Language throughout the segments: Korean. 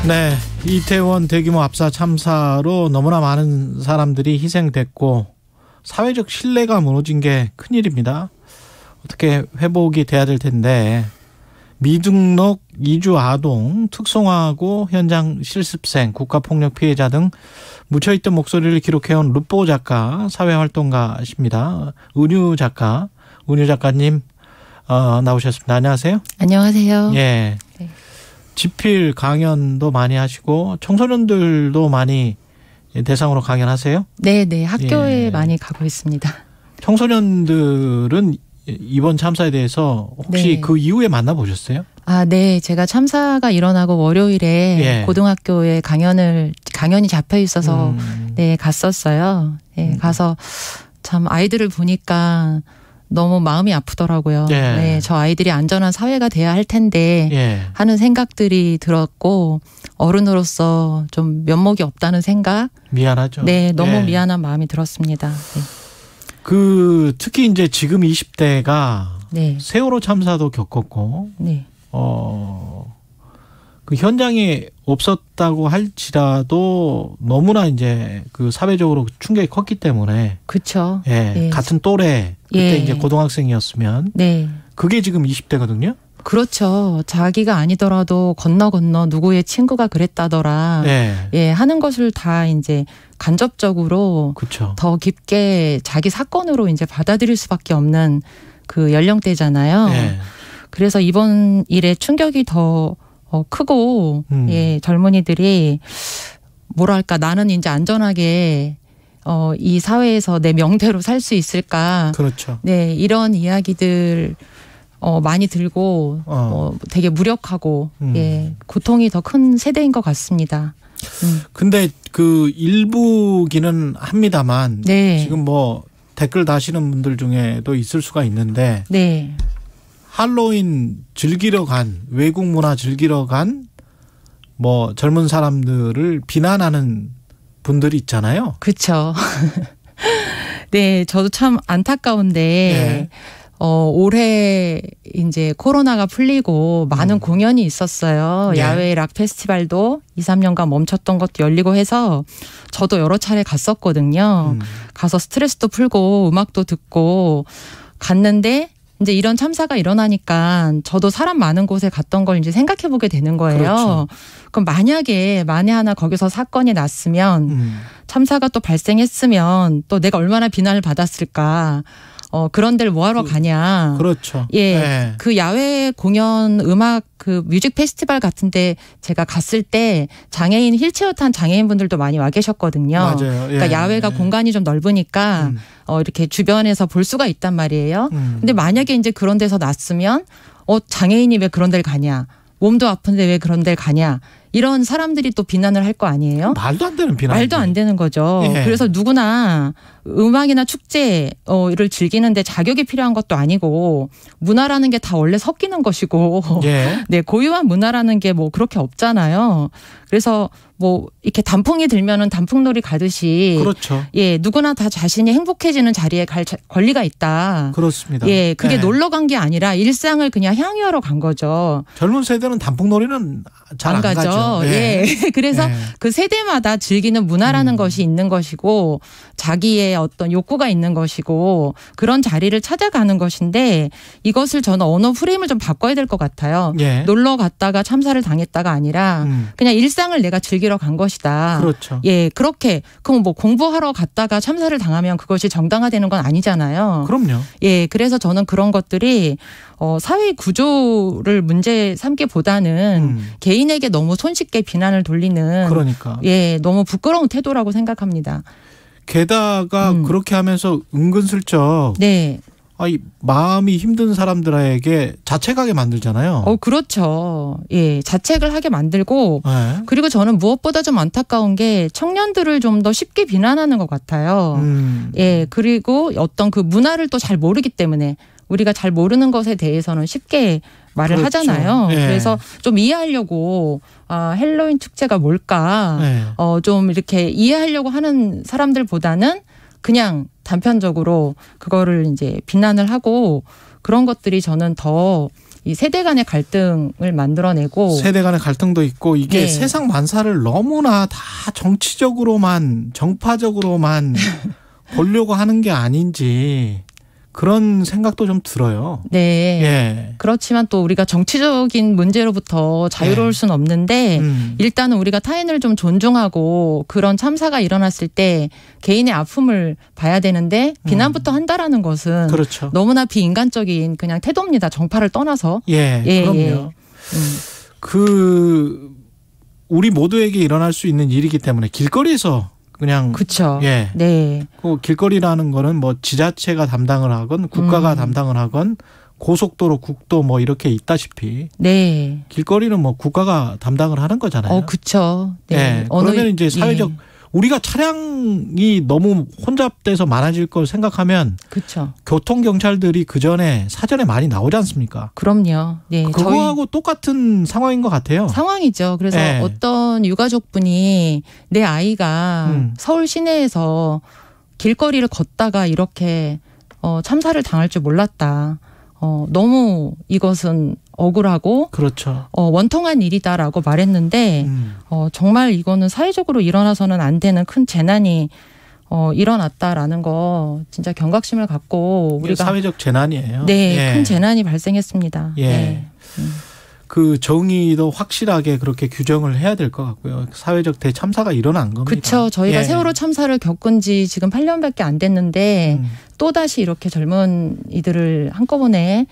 네, 이태원 대규모 압사 참사로 너무나 많은 사람들이 희생됐고 사회적 신뢰가 무너진 게 큰일입니다. 어떻게 회복이 돼야 될 텐데 미등록 이주 아동, 특성화고 현장 실습생, 국가폭력 피해자 등 묻혀있던 목소리를 기록해온 루포 작가, 사회활동가십니다. 은유 작가님 나오셨습니다. 안녕하세요. 안녕하세요. 예. 네. 집필 강연도 많이 하시고 청소년들도 많이 대상으로 강연하세요? 네, 학교에 많이 가고 있습니다. 청소년들은 이번 참사에 대해서 혹시 그 이후에 만나보셨어요? 네. 제가 참사가 일어나고 월요일에 고등학교에 강연이 잡혀 있어서 갔었어요. 가서 참 아이들을 보니까 너무 마음이 아프더라고요. 네, 저 아이들이 안전한 사회가 돼야 할 텐데 하는 생각들이 들었고 어른으로서 좀 면목이 없다는 생각. 미안하죠. 네, 너무 미안한 마음이 들었습니다. 네. 특히 이제 지금 20대가 세월호 참사도 겪었고, 그 현장에 없었다고 할지라도 너무나 이제 그 사회적으로 충격이 컸기 때문에. 그렇죠. 같은 또래 그때 이제 고등학생이었으면. 그게 지금 20대거든요. 그렇죠. 자기가 아니더라도 건너 누구의 친구가 그랬다더라. 하는 것을 다 이제 간접적으로 더 깊게 자기 사건으로 이제 받아들일 수밖에 없는 그 연령대잖아요. 그래서 이번 일에 충격이 더 크고 젊은이들이 뭐랄까 나는 이제 안전하게 이 사회에서 내 명대로 살 수 있을까. 그렇죠. 네, 이런 이야기들 많이 들고 되게 무력하고 고통이 더 큰 세대인 것 같습니다. 근데 그 일부기는 합니다만 지금 뭐 댓글 다시는 분들 중에도 있을 수가 있는데 할로윈 즐기러 간 외국 문화 즐기러 간 뭐 젊은 사람들을 비난하는 분들이 있잖아요. 그렇죠. 네, 저도 참 안타까운데 올해 이제 코로나가 풀리고 많은 공연이 있었어요. 야외 락 페스티벌도 2, 3년간 멈췄던 것도 열리고 해서 저도 여러 차례 갔었거든요. 가서 스트레스도 풀고 음악도 듣고 갔는데 이제 이런 참사가 일어나니까 저도 사람 많은 곳에 갔던 걸 이제 생각해 보게 되는 거예요. 그렇죠. 그럼 만에 하나 거기서 사건이 났으면 참사가 또 발생했으면 또 내가 얼마나 비난을 받았을까. 그런 데를 뭐하러 가냐. 그렇죠. 그 야외 공연 음악 그 뮤직 페스티벌 같은데 제가 갔을 때 장애인 휠체어 탄 장애인분들도 많이 와 계셨거든요. 맞아요. 그러니까 야외가 공간이 좀 넓으니까 이렇게 주변에서 볼 수가 있단 말이에요. 근데 만약에 이제 그런 데서 났으면 장애인이 왜 그런 데를 가냐. 몸도 아픈데 왜 그런 데를 가냐. 이런 사람들이 또 비난을 할 거 아니에요? 말도 안 되는 비난. 말도 안 되는 거죠. 그래서 누구나 음악이나 축제를 즐기는데 자격이 필요한 것도 아니고 문화라는 게 다 원래 섞이는 것이고 네, 고유한 문화라는 게 뭐 그렇게 없잖아요. 그래서 뭐 이렇게 단풍이 들면은 단풍놀이 가듯이 그렇죠. 누구나 다 자신이 행복해지는 자리에 갈 권리가 있다. 그렇습니다. 그게 놀러 간 게 아니라 일상을 그냥 향유하러 간 거죠. 젊은 세대는 단풍놀이는 잘 안 가죠. 그래서 그 세대마다 즐기는 문화라는 것이 있는 것이고 자기의 어떤 욕구가 있는 것이고 그런 자리를 찾아가는 것인데 이것을 저는 언어 프레임을 좀 바꿔야 될 것 같아요. 놀러 갔다가 참사를 당했다가 아니라 그냥 일상을 내가 즐기러 간 것이다. 그렇죠. 그렇게 그럼 뭐 공부하러 갔다가 참사를 당하면 그것이 정당화되는 건 아니잖아요. 그럼요. 그래서 저는 그런 것들이 사회 구조를 문제 삼기보다는 개인에게 너무 손쉽게 비난을 돌리는 너무 부끄러운 태도라고 생각합니다. 게다가 그렇게 하면서 은근슬쩍 마음이 힘든 사람들에게 자책하게 만들잖아요. 그렇죠. 자책을 하게 만들고 그리고 저는 무엇보다 좀 안타까운 게 청년들을 좀 더 쉽게 비난하는 것 같아요. 그리고 어떤 그 문화를 또 잘 모르기 때문에 우리가 잘 모르는 것에 대해서는 쉽게 말을 하잖아요. 그래서 좀 이해하려고 헬로윈 축제가 뭘까 좀 이렇게 이해하려고 하는 사람들보다는 그냥 단편적으로 그거를 이제 비난을 하고 그런 것들이 저는 더 이 세대 간의 갈등을 만들어내고 세대 간의 갈등도 있고 이게 네. 세상 만사를 너무나 다 정치적으로만 정파적으로만 보려고 하는 게 아닌지 그런 생각도 좀 들어요. 네. 예. 그렇지만 또 우리가 정치적인 문제로부터 자유로울 수는 없는데 일단은 우리가 타인을 좀 존중하고 그런 참사가 일어났을 때 개인의 아픔을 봐야 되는데 비난부터 한다라는 것은 그렇죠. 너무나 비인간적인 그냥 태도입니다. 정파를 떠나서. 예, 그럼요. 그 우리 모두에게 일어날 수 있는 일이기 때문에 길거리에서 그냥 그렇죠. 예. 네. 그 길거리라는 거는 뭐 지자체가 담당을 하건 국가가 담당을 하건 고속도로, 국도 뭐 이렇게 있다시피 네. 길거리는 뭐 국가가 담당을 하는 거잖아요. 그렇죠. 네. 예. 그러면 이제 사회적 우리가 차량이 너무 혼잡돼서 많아질 걸 생각하면 그렇죠. 교통 경찰들이 그 전에 사전에 많이 나오지 않습니까? 그럼요. 네. 그거하고 똑같은 상황인 것 같아요. 상황이죠. 그래서 네. 어떤 유가족분이 내 아이가 서울 시내에서 길거리를 걷다가 이렇게 참사를 당할 줄 몰랐다. 너무 이것은 억울하고 그렇죠. 원통한 일이다라고 말했는데 정말 이거는 사회적으로 일어나서는 안 되는 큰 재난이 일어났다라는 거 진짜 경각심을 갖고 우리가 사회적 재난이에요. 네, 예. 큰 재난이 발생했습니다. 예. 네. 그 정의도 확실하게 그렇게 규정을 해야 될 것 같고요. 사회적 대참사가 일어난 겁니다. 그렇죠. 저희가 세월호 참사를 겪은 지 지금 8년밖에 안 됐는데 또다시 이렇게 젊은 이들을 한꺼번에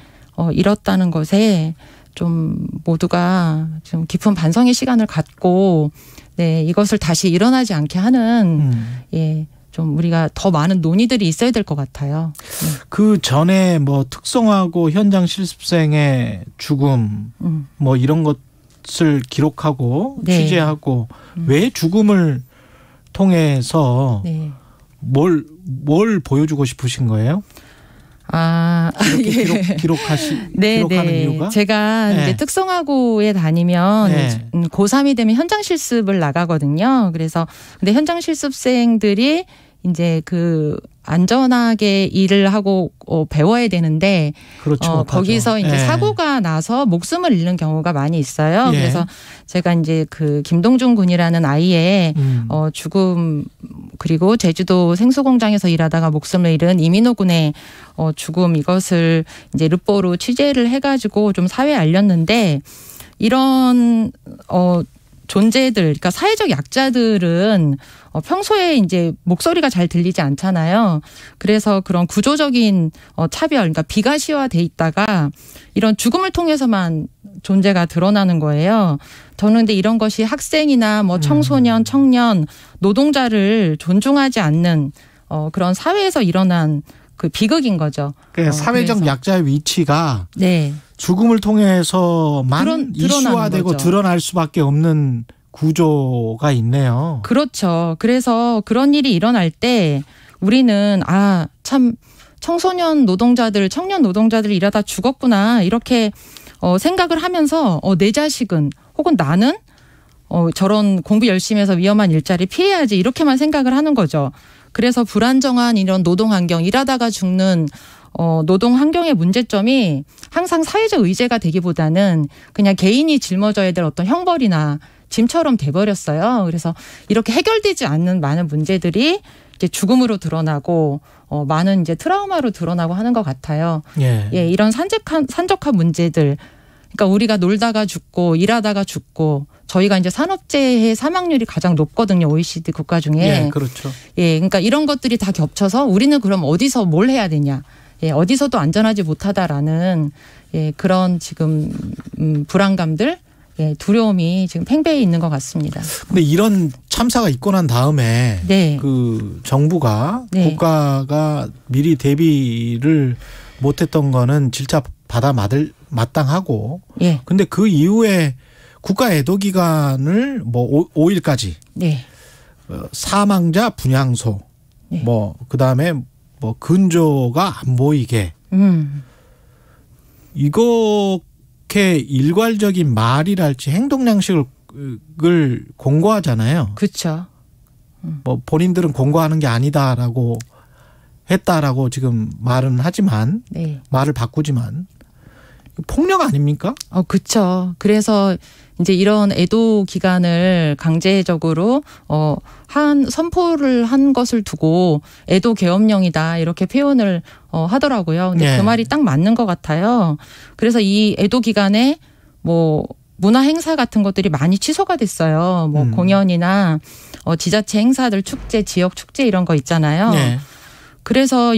잃었다는 것에 좀 모두가 좀 깊은 반성의 시간을 갖고 네, 이것을 다시 일어나지 않게 하는 예. 좀 우리가 더 많은 논의들이 있어야 될 것 같아요. 네. 그 전에 뭐 특성화고 현장 실습생의 죽음 뭐 이런 것을 기록하고 네. 취재하고 왜 죽음을 통해서 네. 뭘 보여주고 싶으신 거예요? 이렇게 기록하는 이유가? 제가 네. 이제 특성화고에 다니면 네. 고3이 되면 현장 실습을 나가거든요. 그래서 근데 현장 실습생들이 이제 그 안전하게 일을 하고 배워야 되는데 그렇죠. 거기서 이제 사고가 나서 목숨을 잃는 경우가 많이 있어요. 예. 그래서 제가 이제 그 김동준 군이라는 아이의 죽음 그리고 제주도 생수공장에서 일하다가 목숨을 잃은 이민호 군의 죽음 이것을 이제 르포로 취재를 해가지고 좀 사회에 알렸는데 이런 존재들, 그러니까 사회적 약자들은 평소에 이제 목소리가 잘 들리지 않잖아요. 그래서 그런 구조적인 차별, 그러니까 비가시화돼 있다가 이런 죽음을 통해서만 존재가 드러나는 거예요. 저는 근데 이런 것이 학생이나 뭐 청소년, 청년, 노동자를 존중하지 않는 그런 사회에서 일어난 그 비극인 거죠. 그러니까 사회적 그래서. 약자의 위치가 네. 죽음을 통해서만 이슈화되고 드러날 수밖에 없는 구조가 있네요. 그렇죠. 그래서 그런 일이 일어날 때 우리는 참 청소년 노동자들, 청년 노동자들이 일하다 죽었구나 이렇게 생각을 하면서 내 자식은 혹은 나는 저런 공부 열심히 해서 위험한 일자리 피해야지 이렇게만 생각을 하는 거죠. 그래서 불안정한 이런 노동 환경, 일하다가 죽는 노동 환경의 문제점이 항상 사회적 의제가 되기보다는 그냥 개인이 짊어져야 될 어떤 형벌이나 짐처럼 돼버렸어요. 그래서 이렇게 해결되지 않는 많은 문제들이 이제 죽음으로 드러나고 많은 이제 트라우마로 드러나고 하는 것 같아요. 예, 이런 산적한 문제들. 그러니까 우리가 놀다가 죽고 일하다가 죽고 저희가 이제 산업재해 사망률이 가장 높거든요. OECD 국가 중에. 예, 그렇죠. 예, 그러니까 이런 것들이 다 겹쳐서 우리는 그럼 어디서 뭘 해야 되냐. 예, 어디서도 안전하지 못하다라는 그런 지금 불안감들, 두려움이 지금 팽배해 있는 것 같습니다. 근데 이런 참사가 있고 난 다음에 그 정부가 국가가 미리 대비를 못했던 거는 진짜 마땅하고. 근데 그 이후에 국가 애도 기간을 뭐 5일까지 사망자 분향소 뭐 그다음에 뭐 근조가 안 보이게 이렇게 일괄적인 말이랄지 행동 양식을 공고하잖아요. 그렇죠. 뭐 본인들은 공고하는 게 아니다라고 했다라고 지금 말은 하지만 말을 바꾸지만 폭력 아닙니까? 그렇죠. 그래서 이제 이런 애도 기간을 강제적으로 선포를 한 것을 두고 애도 계엄령이다 이렇게 표현을 하더라고요. 근데 그 말이 딱 맞는 것 같아요. 그래서 이 애도 기간에 뭐 문화 행사 같은 것들이 많이 취소가 됐어요. 뭐 공연이나 지자체 행사들, 축제, 지역 축제 이런 거 있잖아요. 네. 그래서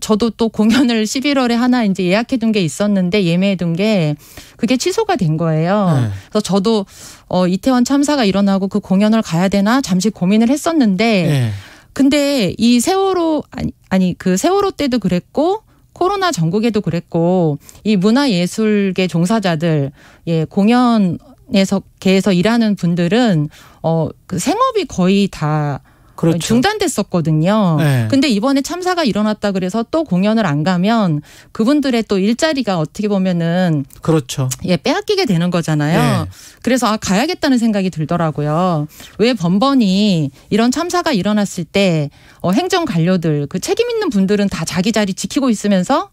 저도 또 공연을 11월에 하나 이제 예약해둔 게 있었는데 예매해둔 게 그게 취소가 된 거예요. 네. 그래서 저도 이태원 참사가 일어나고 그 공연을 가야 되나 잠시 고민을 했었는데 네. 근데 이 세월호 그 세월호 때도 그랬고 코로나 전국에도 그랬고 이 문화예술계 종사자들 공연계에서 일하는 분들은 그 생업이 거의 다 그렇죠. 중단됐었거든요. 네. 근데 이번에 참사가 일어났다 그래서 또 공연을 안 가면 그분들의 또 일자리가 어떻게 보면은 그렇죠. 빼앗기게 되는 거잖아요. 네. 그래서 가야겠다는 생각이 들더라고요. 왜 번번이 이런 참사가 일어났을 때 행정 관료들 그 책임 있는 분들은 다 자기 자리 지키고 있으면서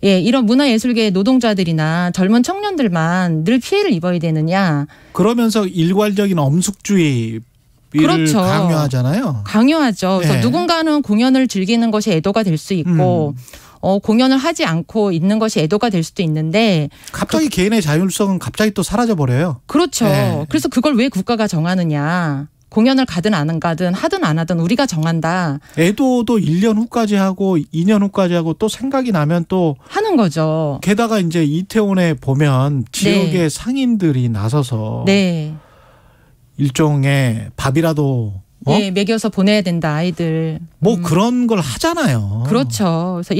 이런 문화예술계 노동자들이나 젊은 청년들만 늘 피해를 입어야 되느냐. 그러면서 일괄적인 엄숙주의 그렇죠. 강요하잖아요. 강요하죠. 그래서 누군가는 공연을 즐기는 것이 애도가 될 수 있고 공연을 하지 않고 있는 것이 애도가 될 수도 있는데 갑자기 개인의 자율성은 갑자기 또 사라져 버려요. 그렇죠. 네. 그래서 그걸 왜 국가가 정하느냐. 공연을 가든 안 가든 하든 안 하든 우리가 정한다. 애도도 1년 후까지 하고 2년 후까지 하고 또 생각이 나면 또 하는 거죠. 게다가 이제 이태원에 보면 지역의 상인들이 나서서 일종의 밥이라도 먹여서 보내야 된다 아이들. 그런 걸 하잖아요. 그렇죠. 그래서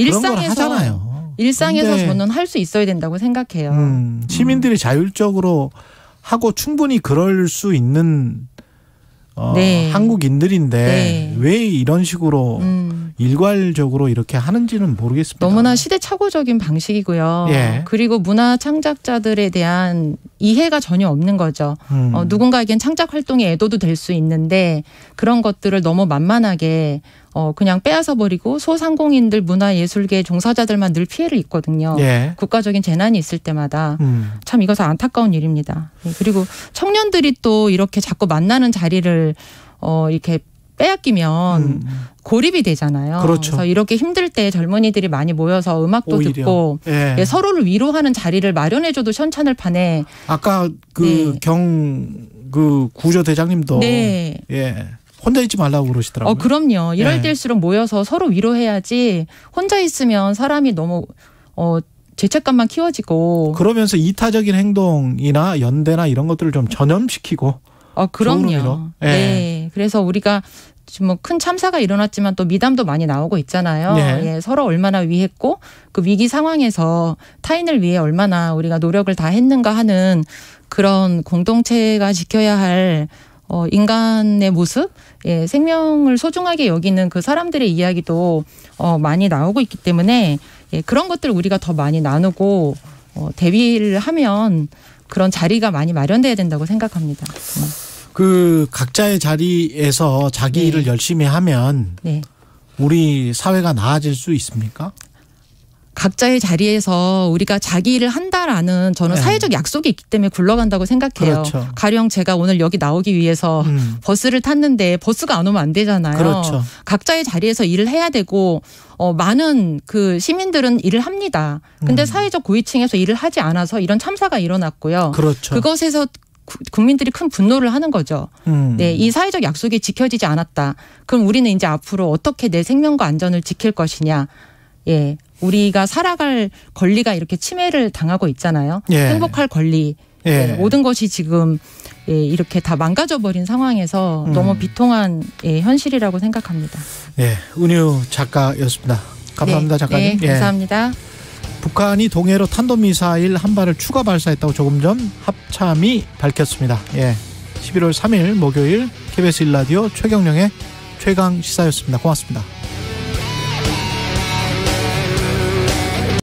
일상에서 저는 할 수 있어야 된다고 생각해요. 시민들이 자율적으로 하고 충분히 그럴 수 있는 한국인들인데 왜 이런 식으로 일괄적으로 이렇게 하는지는 모르겠습니다. 너무나 시대착오적인 방식이고요. 그리고 문화 창작자들에 대한 이해가 전혀 없는 거죠. 누군가에겐 창작 활동의 애도도 될 수 있는데 그런 것들을 너무 만만하게 그냥 빼앗아 버리고 소상공인들 문화예술계 종사자들만 늘 피해를 입거든요. 국가적인 재난이 있을 때마다 참 이것은 안타까운 일입니다. 그리고 청년들이 또 이렇게 자꾸 만나는 자리를 이렇게 빼앗기면 고립이 되잖아요. 그렇죠. 그래서 이렇게 힘들 때 젊은이들이 많이 모여서 음악도 오히려. 듣고 서로를 위로하는 자리를 마련해줘도 현찬을 판에 아까 그 구조대장님도 혼자 있지 말라고 그러시더라고요. 그럼요. 이럴 때일수록 모여서 서로 위로해야지 혼자 있으면 사람이 너무 죄책감만 키워지고 그러면서 이타적인 행동이나 연대나 이런 것들을 좀 전염시키고 그럼요. 그래서 우리가 지금 큰 참사가 일어났지만 또 미담도 많이 나오고 있잖아요. 서로 얼마나 위했고 그 위기 상황에서 타인을 위해 얼마나 우리가 노력을 다 했는가 하는 그런 공동체가 지켜야 할 인간의 모습, 생명을 소중하게 여기는 그 사람들의 이야기도 많이 나오고 있기 때문에 그런 것들 우리가 더 많이 나누고 대비를 하면 그런 자리가 많이 마련돼야 된다고 생각합니다. 그 각자의 자리에서 자기 일을 열심히 하면 우리 사회가 나아질 수 있습니까? 각자의 자리에서 우리가 자기 일을 한다라는 저는 사회적 약속이 있기 때문에 굴러간다고 생각해요. 그렇죠. 가령 제가 오늘 여기 나오기 위해서 버스를 탔는데 버스가 안 오면 안 되잖아요. 그렇죠. 각자의 자리에서 일을 해야 되고 많은 그 시민들은 일을 합니다. 근데 사회적 고위층에서 일을 하지 않아서 이런 참사가 일어났고요. 그렇죠. 그것에서 국민들이 큰 분노를 하는 거죠. 이 사회적 약속이 지켜지지 않았다. 그럼 우리는 이제 앞으로 어떻게 내 생명과 안전을 지킬 것이냐. 우리가 살아갈 권리가 이렇게 침해를 당하고 있잖아요. 행복할 권리. 모든 것이 지금 이렇게 다 망가져버린 상황에서 너무 비통한 현실이라고 생각합니다. 은유 작가였습니다. 감사합니다. 작가님. 감사합니다. 북한이 동해로 탄도미사일 한 발을 추가 발사했다고 조금 전 합참이 밝혔습니다. 11월 3일 목요일 KBS 1라디오 최경영의 최강시사였습니다. 고맙습니다.